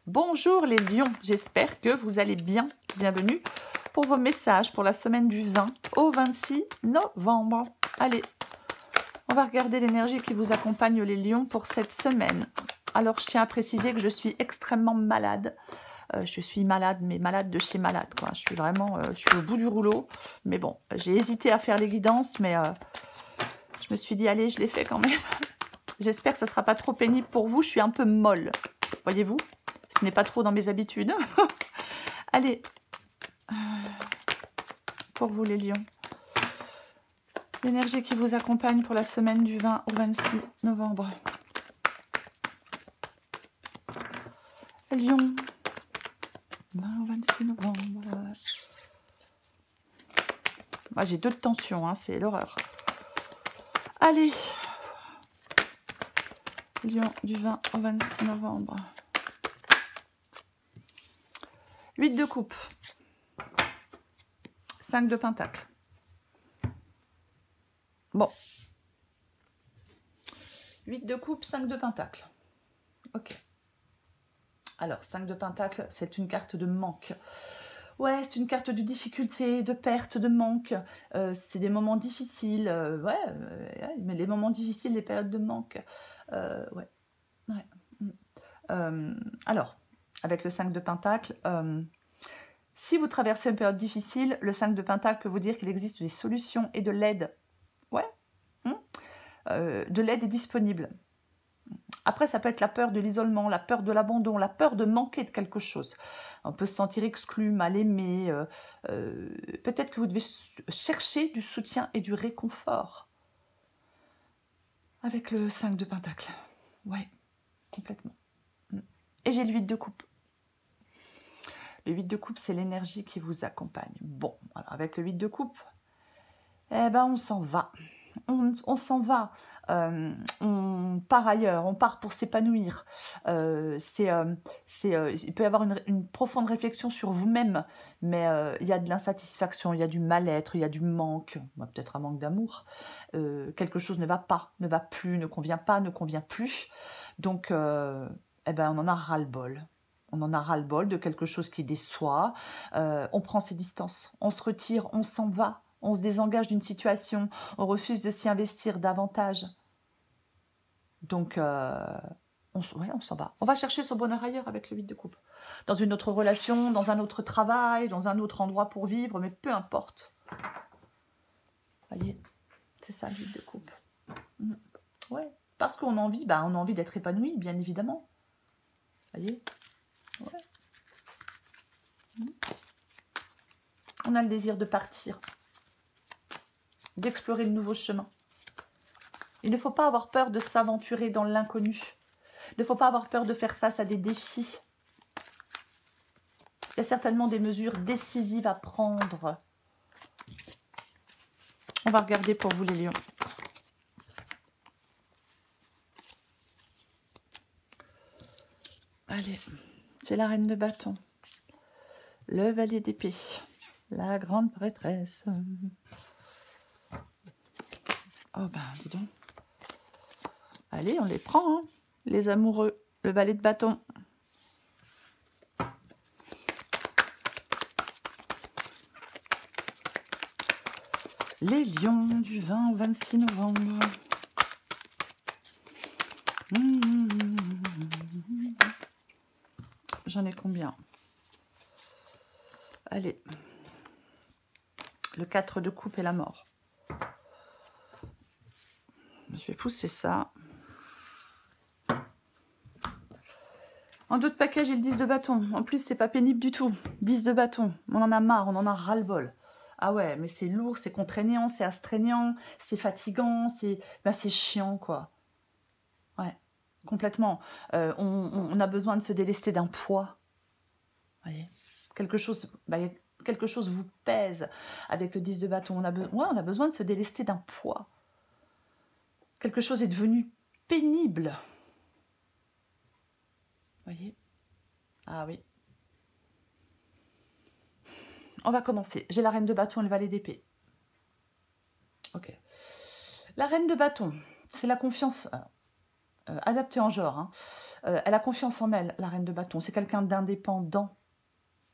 Bonjour les lions, j'espère que vous allez bien. Bienvenue pour vos messages pour la semaine du 20 au 26 novembre. Allez, on va regarder l'énergie qui vous accompagne les lions pour cette semaine. Alors je tiens à préciser que je suis extrêmement malade. Je suis malade, mais malade de chez malade, quoi. Je suis vraiment, je suis au bout du rouleau. Mais bon, j'ai hésité à faire les guidances, mais je me suis dit, allez, je l'ai fait quand même. J'espère que ça ne sera pas trop pénible pour vous. Je suis un peu molle, voyez-vous. Ce n'est pas trop dans mes habitudes. Allez, pour vous les lions. L'énergie qui vous accompagne pour la semaine du 20 au 26 novembre. Lion, 20 au 26 novembre. Ah, j'ai 2 de tension, hein, c'est l'horreur. Allez, Lion du 20 au 26 novembre. 8 de coupe. 5 de pentacle. Bon. 8 de coupe, 5 de pentacle. Ok. Alors, 5 de pentacle, c'est une carte de manque. Ouais, c'est une carte de difficulté, de perte, de manque. C'est des moments difficiles. Mais les moments difficiles, les périodes de manque. Ouais. Alors, avec le 5 de pentacle, si vous traversez une période difficile, le 5 de pentacle peut vous dire qu'il existe des solutions et de l'aide. Ouais. De l'aide est disponible. Après, ça peut être la peur de l'isolement, la peur de l'abandon, la peur de manquer de quelque chose. On peut se sentir exclu, mal aimé. Peut-être que vous devez chercher du soutien et du réconfort. Avec le 5 de pentacle. Ouais, complètement. Et j'ai le 8 de coupe. Le 8 de coupe, c'est l'énergie qui vous accompagne. Bon, alors avec le 8 de coupe, eh ben on s'en va. On s'en va. On part ailleurs, on part pour s'épanouir. Il peut y avoir une profonde réflexion sur vous-même, mais il y a de l'insatisfaction, il y a du mal-être, il y a du manque, peut-être un manque d'amour. Quelque chose ne va pas, ne va plus, ne convient pas, ne convient plus. Donc, eh ben, on en a ras-le-bol. On en a ras-le-bol de quelque chose qui déçoit. On prend ses distances, on se retire, on s'en va. On se désengage d'une situation, on refuse de s'y investir davantage. Donc, on s'en va. On va chercher son bonheur ailleurs avec le 8 de coupe. Dans une autre relation, dans un autre travail, dans un autre endroit pour vivre, mais peu importe. Vous voyez, c'est ça le 8 de coupe. Ouais, parce qu'on a envie, on a envie d'être épanoui, bien évidemment. Vous voyez, ouais. On a le désir de partir, d'explorer de nouveaux chemins. Il ne faut pas avoir peur de s'aventurer dans l'inconnu. Il ne faut pas avoir peur de faire face à des défis. Il y a certainement des mesures décisives à prendre. On va regarder pour vous les lions. Allez, j'ai la reine de bâton, le valet d'épée, la grande prêtresse. Oh ben, dis donc. Allez, on les prend, hein, les amoureux. Le valet de bâton. Les lions du 20 au 26 novembre. J'en ai combien? Allez. Le 4 de coupe et la mort. Je vais pousser ça. En d'autres paquets, j'ai le 10 de bâton. En plus, c'est pas pénible du tout. 10 de bâton. On en a marre, on en a ras-le-bol. Ah ouais, mais c'est lourd, c'est contraignant, c'est astreignant, c'est fatigant, c'est chiant, quoi. Ouais, complètement. On a besoin de se délester d'un poids. Vous voyez, quelque chose vous pèse avec le 10 de bâton. On a besoin de se délester d'un poids. Quelque chose est devenu pénible. Voyez? Ah oui. On va commencer. J'ai la reine de bâton et le valet d'épée. Ok. La reine de bâton, c'est la confiance adaptée en genre. Hein. Elle a confiance en elle, la reine de bâton. C'est quelqu'un d'indépendant.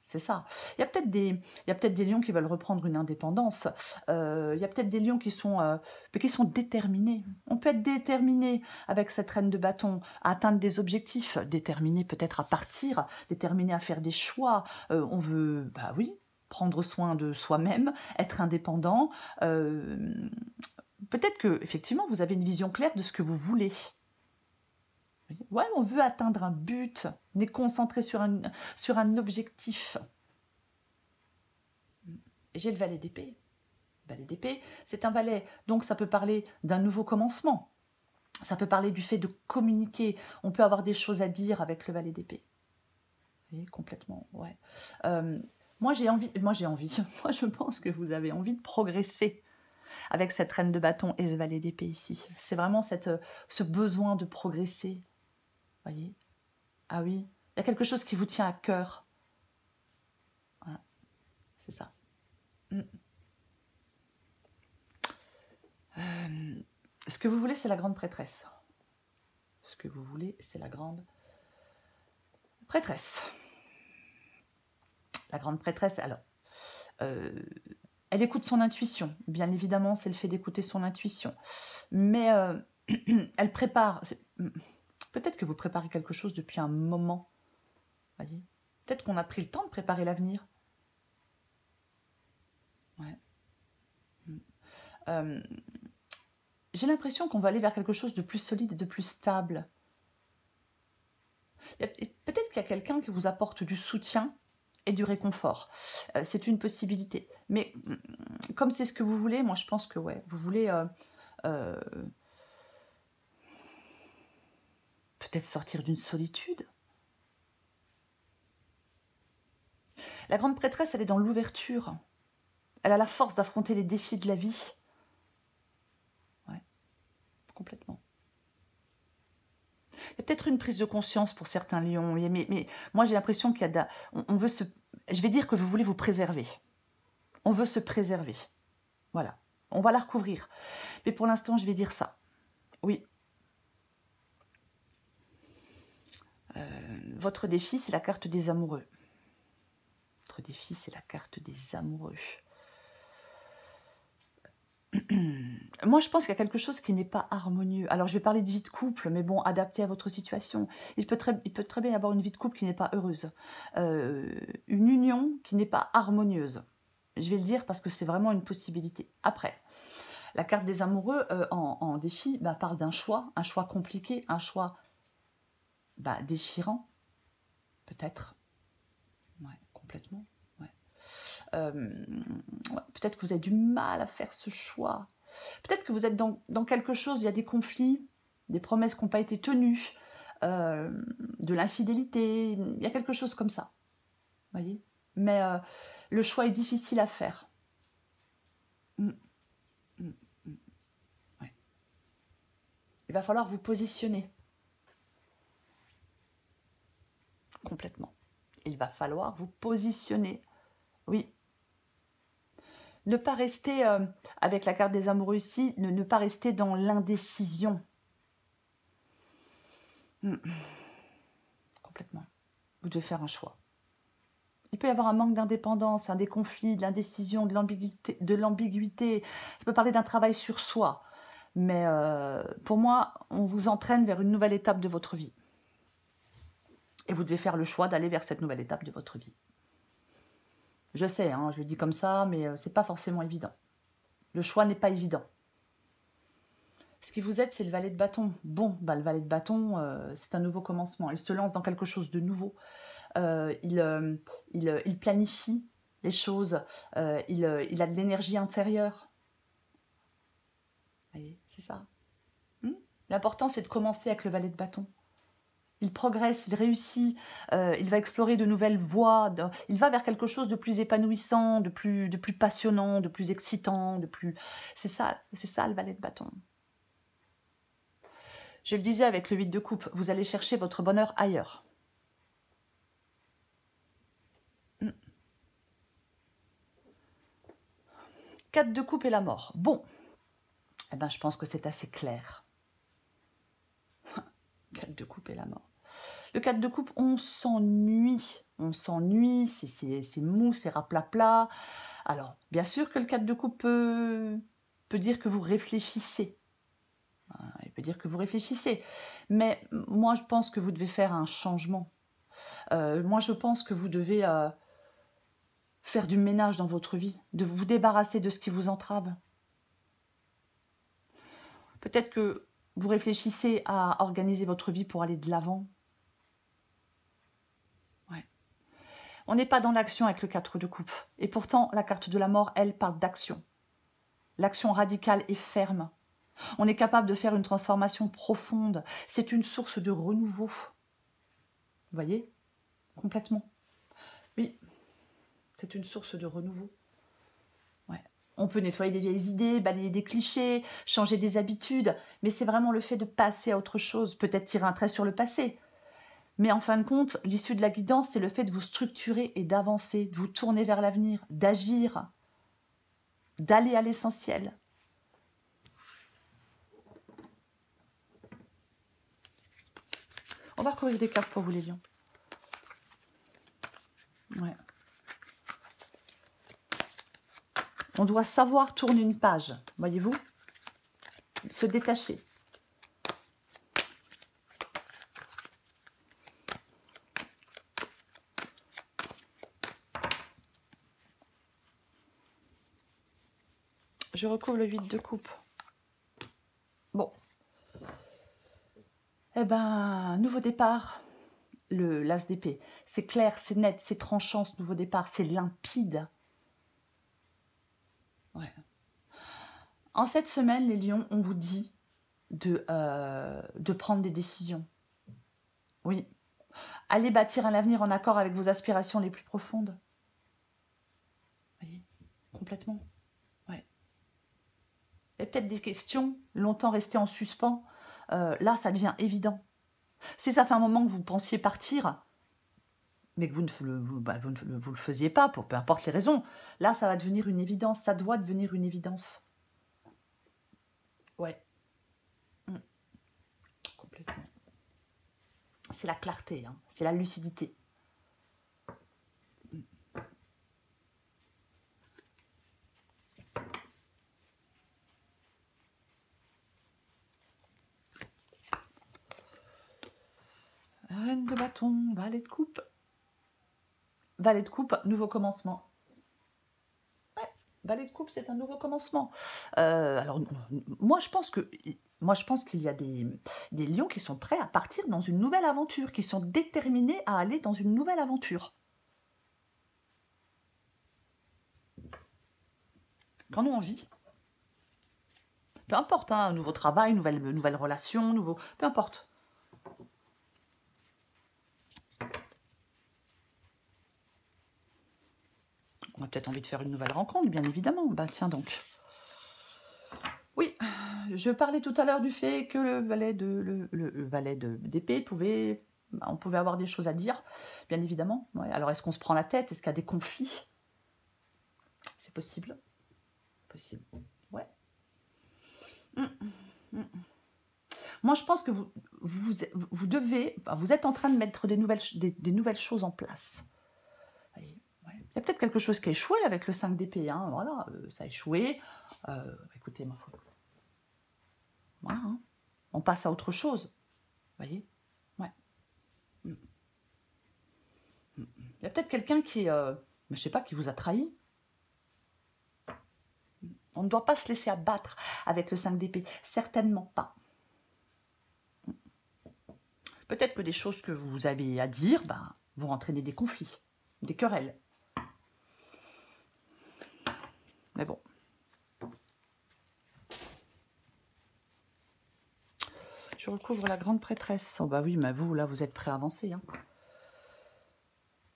C'est ça. Il y a peut-être des lions qui veulent reprendre une indépendance. Il y a peut-être des lions qui sont déterminés. On peut être déterminé avec cette reine de bâton à atteindre des objectifs, déterminé peut-être à partir, déterminé à faire des choix. On veut, bah oui, prendre soin de soi-même, être indépendant. Peut-être que effectivement vous avez une vision claire de ce que vous voulez. Ouais, on veut atteindre un but, on est concentré sur un objectif. J'ai le valet d'épée. Valet d'épée, c'est un valet, donc ça peut parler d'un nouveau commencement. Ça peut parler du fait de communiquer. On peut avoir des choses à dire avec le valet d'épée. Vous voyez, complètement, ouais. Moi, moi, je pense que vous avez envie de progresser avec cette reine de bâton et ce valet d'épée ici. C'est vraiment ce besoin de progresser. Voyez? Ah oui, il y a quelque chose qui vous tient à cœur. Voilà. C'est ça. Ce que vous voulez, c'est la grande prêtresse. Ce que vous voulez, c'est la grande prêtresse. La grande prêtresse, alors, elle écoute son intuition. Bien évidemment, c'est le fait d'écouter son intuition. Mais elle prépare. Peut-être que vous préparez quelque chose depuis un moment. Voyez, peut-être qu'on a pris le temps de préparer l'avenir. Ouais. J'ai l'impression qu'on va aller vers quelque chose de plus solide et de plus stable. Peut-être qu'il y a quelqu'un qui vous apporte du soutien et du réconfort. C'est une possibilité. Mais comme c'est ce que vous voulez, moi je pense que ouais, vous voulez peut-être sortir d'une solitude. La grande prêtresse, elle est dans l'ouverture. Elle a la force d'affronter les défis de la vie. Ouais, complètement. Il y a peut-être une prise de conscience pour certains lions, mais moi j'ai l'impression qu'il y a on veut se... Je vais dire que vous voulez vous préserver. On veut se préserver. Voilà. On va la recouvrir. Mais pour l'instant, je vais dire ça. Oui. Votre défi, c'est la carte des amoureux. Votre défi, c'est la carte des amoureux. Moi, je pense qu'il y a quelque chose qui n'est pas harmonieux. Alors, je vais parler de vie de couple, mais bon, adapté à votre situation. Il peut très bien y avoir une vie de couple qui n'est pas heureuse. Une union qui n'est pas harmonieuse. Je vais le dire parce que c'est vraiment une possibilité. Après, la carte des amoureux en défi parle d'un choix, un choix compliqué, un choix déchirant, peut-être. Ouais, complètement. Ouais. Peut-être que vous avez du mal à faire ce choix. Peut-être que vous êtes dans quelque chose, il y a des conflits, des promesses qui n'ont pas été tenues, de l'infidélité, il y a quelque chose comme ça. Voyez. Mais le choix est difficile à faire. Ouais. Il va falloir vous positionner. Complètement. Il va falloir vous positionner. Oui. Ne pas rester, avec la carte des amoureux ici, ne pas rester dans l'indécision. Complètement. Vous devez faire un choix. Il peut y avoir un manque d'indépendance, des conflits, de l'indécision, de l'ambiguïté. Ça peut parler d'un travail sur soi. Mais pour moi, on vous entraîne vers une nouvelle étape de votre vie. Et vous devez faire le choix d'aller vers cette nouvelle étape de votre vie. Je sais, je le dis comme ça, mais ce n'est pas forcément évident. Le choix n'est pas évident. Ce qui vous aide, c'est le valet de bâton. Bon, le valet de bâton, c'est un nouveau commencement. Il se lance dans quelque chose de nouveau. Il planifie les choses. Il a de l'énergie intérieure. Vous voyez, c'est ça. L'important, c'est de commencer avec le valet de bâton. Il progresse, il réussit, il va explorer de nouvelles voies, il va vers quelque chose de plus épanouissant, de plus passionnant, de plus excitant, de plus... C'est ça le valet de bâton. Je le disais avec le 8 de coupe, vous allez chercher votre bonheur ailleurs. 4 de coupe et la mort. Bon, je pense que c'est assez clair. 4 de coupe et la mort. Le 4 de coupe, on s'ennuie. On s'ennuie, c'est mou, c'est raplapla. Alors, bien sûr que le 4 de coupe peut dire que vous réfléchissez. Il peut dire que vous réfléchissez. Mais moi, je pense que vous devez faire un changement. Moi, je pense que vous devez faire du ménage dans votre vie, de vous débarrasser de ce qui vous entrave. Peut-être que vous réfléchissez à organiser votre vie pour aller de l'avant. Ouais. On n'est pas dans l'action avec le 4 de coupe. Et pourtant, la carte de la mort, elle, parle d'action. L'action radicale et ferme. On est capable de faire une transformation profonde. C'est une source de renouveau. Vous voyez? Complètement. Oui, c'est une source de renouveau. Ouais. On peut nettoyer des vieilles idées, balayer des clichés, changer des habitudes, mais c'est vraiment le fait de passer à autre chose, peut-être tirer un trait sur le passé. Mais en fin de compte, l'issue de la guidance, c'est le fait de vous structurer et d'avancer, de vous tourner vers l'avenir, d'agir, d'aller à l'essentiel. On va recouvrir des cartes pour vous, les lions. Ouais. On doit savoir tourner une page, voyez-vous? Se détacher. Je recouvre le 8 de coupe. Bon. Eh ben, nouveau départ. L'as d'épée. C'est clair, c'est net, c'est tranchant ce nouveau départ, c'est limpide. Ouais. En cette semaine, les lions, on vous dit de prendre des décisions. Oui. Allez bâtir un avenir en accord avec vos aspirations les plus profondes. Vous voyez, complètement. Ouais. Il y a peut-être des questions longtemps restées en suspens. Là, ça devient évident. Si ça fait un moment que vous pensiez partir, mais que vous ne le faisiez pas, pour peu importe les raisons, là, ça va devenir une évidence. Ça doit devenir une évidence. Ouais. Complètement. C'est la clarté, hein. C'est la lucidité. Reine de bâton, valet de coupe. Valet de coupe, nouveau commencement. Ouais, valet de coupe, c'est un nouveau commencement. Alors, moi, je pense qu'il y a des lions qui sont prêts à partir dans une nouvelle aventure, qui sont déterminés à aller dans une nouvelle aventure. Qu'en ont envie. Peu importe, hein, un nouveau travail, nouvelle relation, peu importe. On a peut-être envie de faire une nouvelle rencontre, bien évidemment. Bah tiens donc. Oui, je parlais tout à l'heure du fait que le valet d'épée on pouvait avoir des choses à dire, bien évidemment. Ouais. Alors est-ce qu'on se prend la tête? Est-ce qu'il y a des conflits? C'est possible. Possible. Ouais. Moi, je pense que vous devez, enfin, vous êtes en train de mettre des nouvelles choses en place. Ouais. Il y a peut-être quelque chose qui a échoué avec le 5 d'épée. Hein. Voilà, ça a échoué. Écoutez, ma foi. Voilà, hein. On passe à autre chose. Vous voyez? Ouais. Il y a peut-être quelqu'un qui, je sais pas, qui vous a trahi. On ne doit pas se laisser abattre avec le 5 d'épée. Certainement pas. Peut-être que des choses que vous avez à dire vont entraîner des conflits, des querelles. Mais bon. Je recouvre la grande prêtresse. Oh bah oui, mais vous, là, vous êtes prêt à avancer. Hein.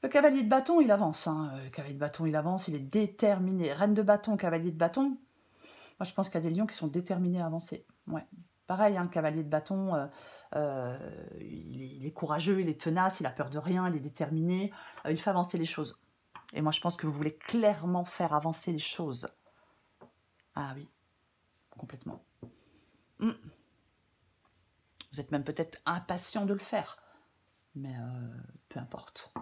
Le cavalier de bâton, il avance. Hein. Le cavalier de bâton, il avance, il est déterminé. Reine de bâton, cavalier de bâton. Moi, je pense qu'il y a des lions qui sont déterminés à avancer. Ouais. Pareil, hein, le cavalier de bâton, il est courageux, il est tenace, il a peur de rien, il est déterminé. Il fait avancer les choses. Et moi, je pense que vous voulez clairement faire avancer les choses. Ah oui, complètement. Vous êtes même peut-être impatient de le faire. Mais peu importe.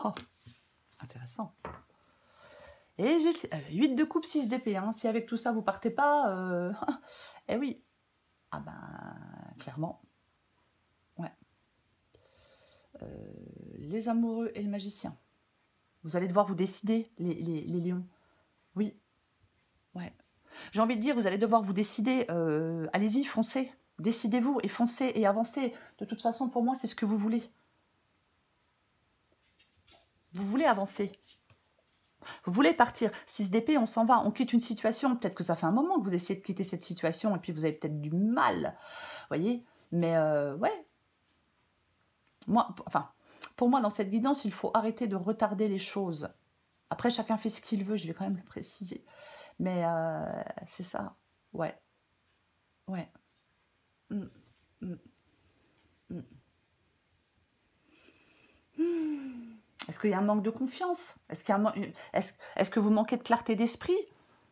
Oh, intéressant. Et j'ai 8 de coupe, 6 d'épée. Hein. Si avec tout ça, vous partez pas... eh oui. Ah ben, clairement. Ouais. Les amoureux et le magicien. Vous allez devoir vous décider, les lions. Oui. Ouais. J'ai envie de dire, vous allez devoir vous décider. Allez-y, foncez. Décidez-vous et foncez et avancez. De toute façon, pour moi, c'est ce que vous voulez. Vous voulez avancer. Vous voulez partir. 6 d'épée, on s'en va. On quitte une situation. Peut-être que ça fait un moment que vous essayez de quitter cette situation et puis vous avez peut-être du mal. Vous voyez? Mais ouais. Moi, enfin, pour moi, dans cette guidance, il faut arrêter de retarder les choses. Après, chacun fait ce qu'il veut. Je vais quand même le préciser. Mais c'est ça. Ouais. Ouais. Mm, mm, mm. Est-ce qu'il y a un manque de confiance? Est-ce qu'il y a est-ce que vous manquez de clarté d'esprit?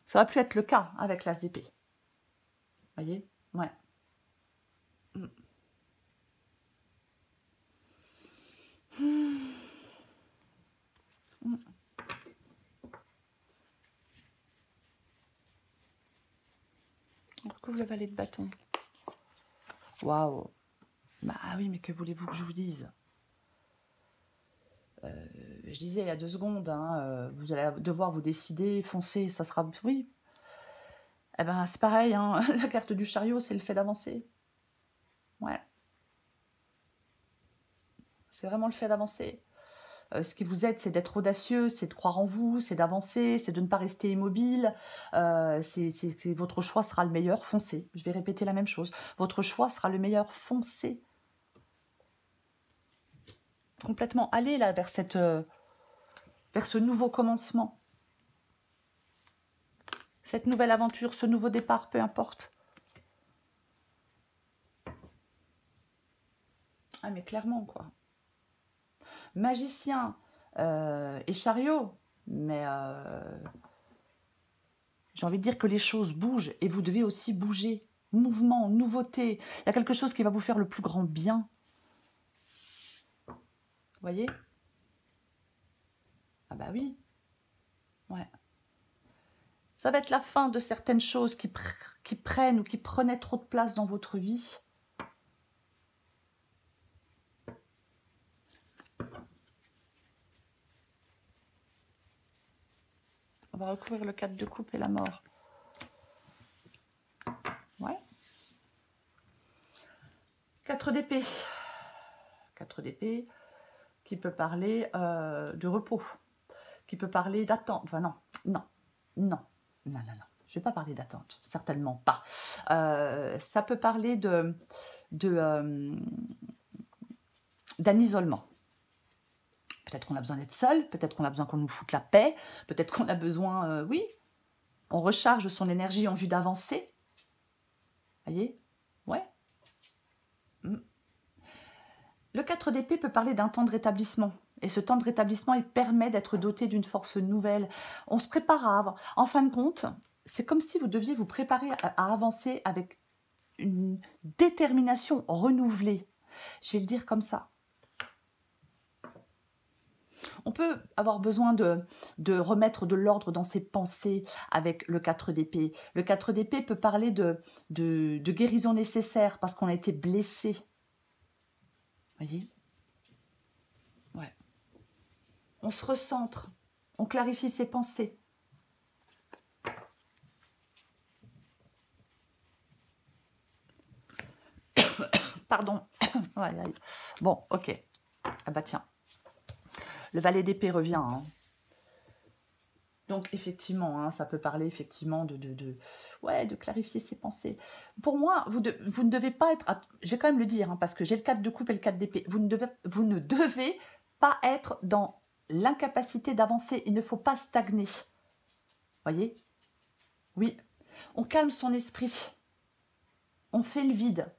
Ça va plus être le cas avec l'as d'épée. Voyez? Ouais. Mm. Mm. On recouvre le valet de bâton. Waouh! Bah oui, mais que voulez-vous que je vous dise? Je disais il y a 2 secondes, hein, vous allez devoir vous décider, foncer, ça sera... Oui. Eh ben, c'est pareil, hein, la carte du chariot, c'est le fait d'avancer. Ouais. C'est vraiment le fait d'avancer. Ce qui vous aide, c'est d'être audacieux, c'est de croire en vous, c'est d'avancer, c'est de ne pas rester immobile. Votre choix sera le meilleur, foncez. Je vais répéter la même chose. Votre choix sera le meilleur, foncez. Complètement. Allez là vers vers ce nouveau commencement. Cette nouvelle aventure, ce nouveau départ, peu importe. Ah mais clairement quoi. Magicien et chariot, mais j'ai envie de dire que les choses bougent et vous devez aussi bouger. Mouvement, nouveauté. Il y a quelque chose qui va vous faire le plus grand bien. Vous voyez? Ah bah oui. Ouais. Ça va être la fin de certaines choses qui prennent ou qui prenaient trop de place dans votre vie. On va recouvrir le 4 de coupe et la mort. Ouais. 4 d'épée. 4 d'épée qui peut parler de repos, qui peut parler d'attente. Enfin non, non, non, non, non, non. Je ne vais pas parler d'attente, certainement pas. Ça peut parler d'un isolement. Peut-être qu'on a besoin d'être seul, peut-être qu'on a besoin qu'on nous foute la paix, peut-être qu'on a besoin, oui, on recharge son énergie en vue d'avancer. Voyez? Ouais. Le 4 d'épée peut parler d'un temps de rétablissement. Et ce temps de rétablissement, il permet d'être doté d'une force nouvelle. On se prépare à avoir. En fin de compte, c'est comme si vous deviez vous préparer à avancer avec une détermination renouvelée. Je vais le dire comme ça. On peut avoir besoin de remettre de l'ordre dans ses pensées avec le 4 d'épée. Le 4 d'épée peut parler de guérison nécessaire parce qu'on a été blessé. Voyez? Ouais. On se recentre, on clarifie ses pensées. Pardon. Bon, ok. Ah bah tiens. Le valet d'épée revient. Hein. Donc effectivement, hein, ça peut parler effectivement de clarifier ses pensées. Pour moi, vous ne devez pas être... Je vais quand même le dire, hein, parce que j'ai le 4 de coupe et le 4 d'épée. Vous ne devez pas être dans l'incapacité d'avancer. Il ne faut pas stagner. Voyez? Oui. On calme son esprit. On fait le vide.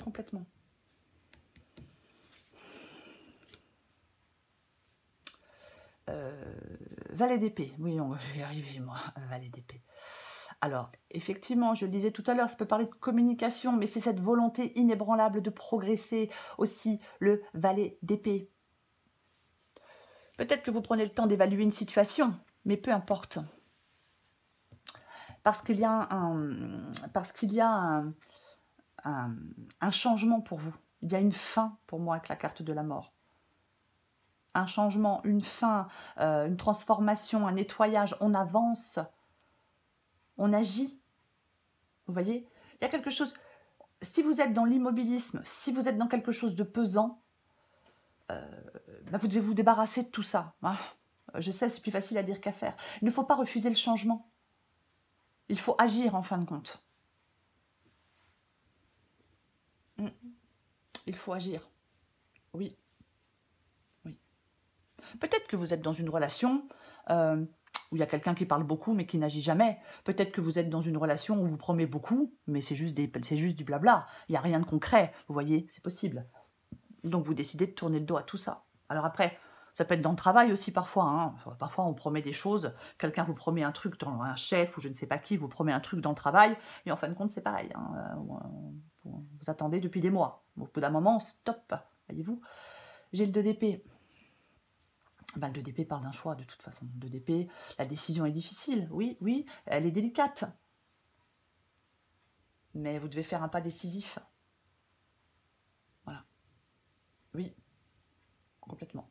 Complètement. Valet d'épée. Oui, je vais y arriver, moi. Valet d'épée. Alors, effectivement, je le disais tout à l'heure, ça peut parler de communication, mais c'est cette volonté inébranlable de progresser aussi, le valet d'épée. Peut-être que vous prenez le temps d'évaluer une situation, mais peu importe. Parce qu'il y a un changement pour vous. Il y a une fin pour moi avec la carte de la mort. Un changement, une fin, une transformation, un nettoyage. On avance, on agit. Vous voyez, il y a quelque chose. Si vous êtes dans l'immobilisme, si vous êtes dans quelque chose de pesant, vous devez vous débarrasser de tout ça. Je sais, c'est plus facile à dire qu'à faire. Il ne faut pas refuser le changement. Il faut agir en fin de compte. Il faut agir. Oui. Oui. Peut-être que vous êtes dans une relation où il y a quelqu'un qui parle beaucoup mais qui n'agit jamais. Peut-être que vous êtes dans une relation où vous promet beaucoup, mais c'est juste du blabla. Il n'y a rien de concret. Vous voyez, c'est possible. Donc vous décidez de tourner le dos à tout ça. Alors après, ça peut être dans le travail aussi parfois. Hein. Parfois on promet des choses, quelqu'un vous promet un truc, un chef ou je ne sais pas qui vous promet un truc dans le travail, et en fin de compte c'est pareil. Hein. Vous attendez depuis des mois. Au bout d'un moment, stop, voyez-vous. J'ai le 2 d'épée. Le 2 d'épée parle d'un choix de toute façon. Le 2 d'épée, la décision est difficile, oui, oui, elle est délicate. Mais vous devez faire un pas décisif. Voilà. Oui, complètement.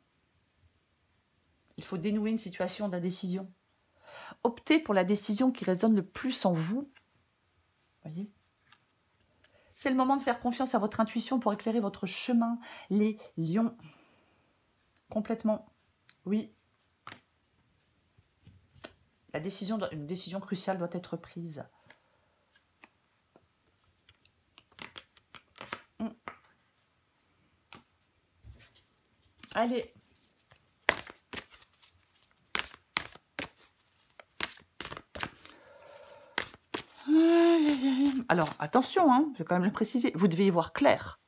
Il faut dénouer une situation d'indécision. Optez pour la décision qui résonne le plus en vous. Voyez ? C'est le moment de faire confiance à votre intuition pour éclairer votre chemin, les lions. Complètement. Oui. Une décision cruciale doit être prise. Allez. Alors, attention, hein, je vais quand même le préciser, vous devez y voir clair.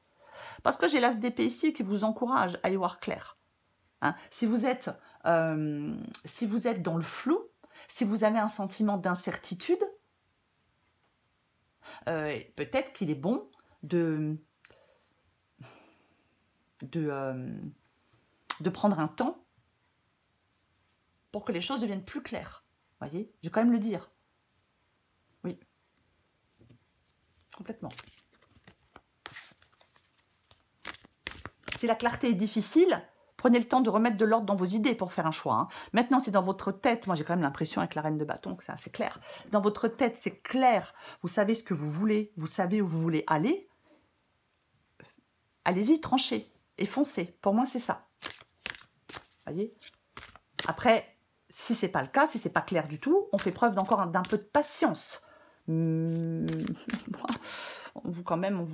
Parce que j'ai l'as d'épée ici qui vous encourage à y voir clair. Hein, si vous êtes dans le flou, si vous avez un sentiment d'incertitude, peut-être qu'il est bon de prendre un temps pour que les choses deviennent plus claires. Vous voyez, je vais quand même le dire. Oui. Complètement. Si la clarté est difficile, prenez le temps de remettre de l'ordre dans vos idées pour faire un choix. Hein. Maintenant, c'est dans votre tête. Moi, j'ai quand même l'impression avec la reine de bâton que c'est assez clair. Dans votre tête, c'est clair. Vous savez ce que vous voulez. Vous savez où vous voulez aller. Allez-y, tranchez et foncez. Pour moi, c'est ça. Voyez ? Après, si ce n'est pas le cas, si ce n'est pas clair du tout, on fait preuve d'encore d'un peu de patience. On vous quand même.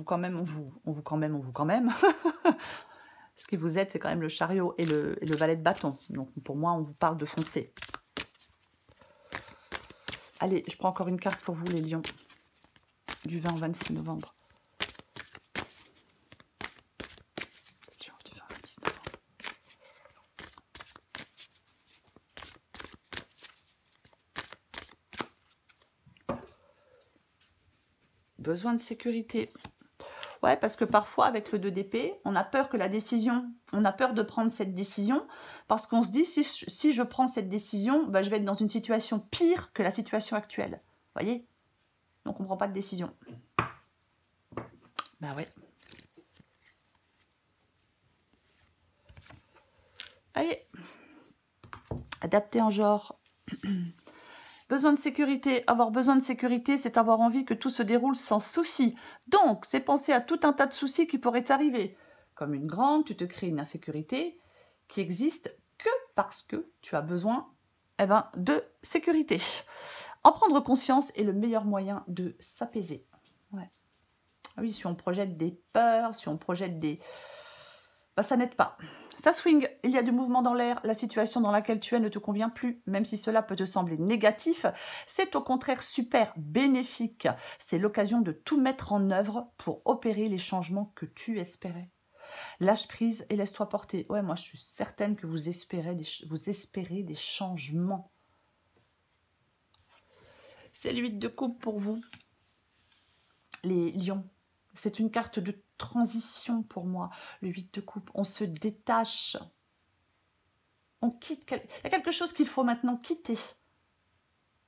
Ce qui vous aide, c'est quand même le chariot et le valet de bâton. Donc pour moi, on vous parle de foncer. Allez, je prends encore une carte pour vous, les lions. Du 20 au 26 novembre. Du 20 au 26 novembre. Besoin de sécurité. Ouais, parce que parfois, avec le 2 d'épée, on a peur que la décision, on a peur de prendre cette décision, parce qu'on se dit, si je prends cette décision, je vais être dans une situation pire que la situation actuelle. Vous voyez ? Donc, on ne prend pas de décision. Ouais. Allez. Adapté en genre. Besoin de sécurité. Avoir besoin de sécurité, c'est avoir envie que tout se déroule sans souci. Donc, c'est penser à tout un tas de soucis qui pourraient arriver. Comme une grande, tu te crées une insécurité qui existe que parce que tu as besoin de sécurité. En prendre conscience est le meilleur moyen de s'apaiser. Ouais. Oui, si on projette des peurs, si on projette des... ça n'aide pas. Ça swing, il y a du mouvement dans l'air, la situation dans laquelle tu es ne te convient plus, même si cela peut te sembler négatif, c'est au contraire super bénéfique. C'est l'occasion de tout mettre en œuvre pour opérer les changements que tu espérais. Lâche prise et laisse-toi porter. Ouais, moi, je suis certaine que vous espérez des changements. C'est le 8 de coupe pour vous. Les lions. C'est une carte de transition pour moi. Le 8 de coupe. On se détache. On quitte. Il y a quelque chose qu'il faut maintenant quitter.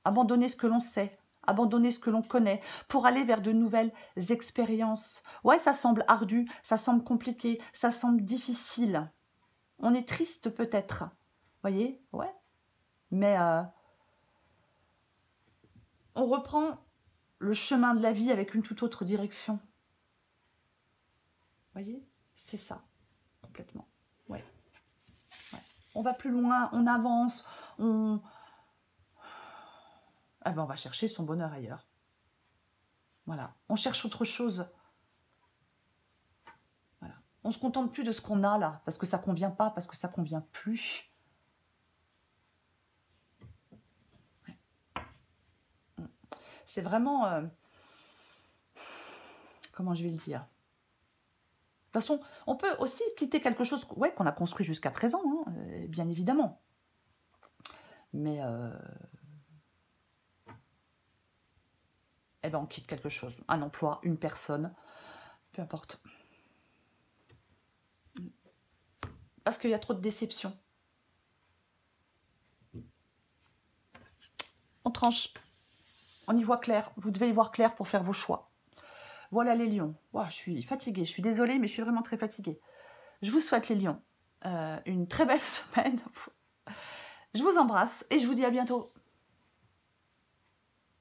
Abandonner ce que l'on sait. Abandonner ce que l'on connaît pour aller vers de nouvelles expériences. Ouais, ça semble ardu, ça semble compliqué, ça semble difficile. On est triste peut-être, voyez, ouais. Mais on reprend le chemin de la vie avec une toute autre direction. Voyez, c'est ça, complètement. Ouais. Ouais. On va plus loin, on avance, ah ben on va chercher son bonheur ailleurs. Voilà, on cherche autre chose. Voilà. On ne se contente plus de ce qu'on a là, parce que ça ne convient pas, parce que ça ne convient plus. Ouais. C'est vraiment... comment je vais le dire? De toute façon, on peut aussi quitter quelque chose ouais, qu'on a construit jusqu'à présent, hein, bien évidemment. Mais... eh ben on quitte quelque chose, un emploi, une personne, peu importe. Parce qu'il y a trop de déception. On tranche, on y voit clair, vous devez y voir clair pour faire vos choix. Voilà les lions. Wow, je suis fatiguée, je suis désolée, mais je suis vraiment très fatiguée. Je vous souhaite les lions une très belle semaine. Je vous embrasse et je vous dis à bientôt.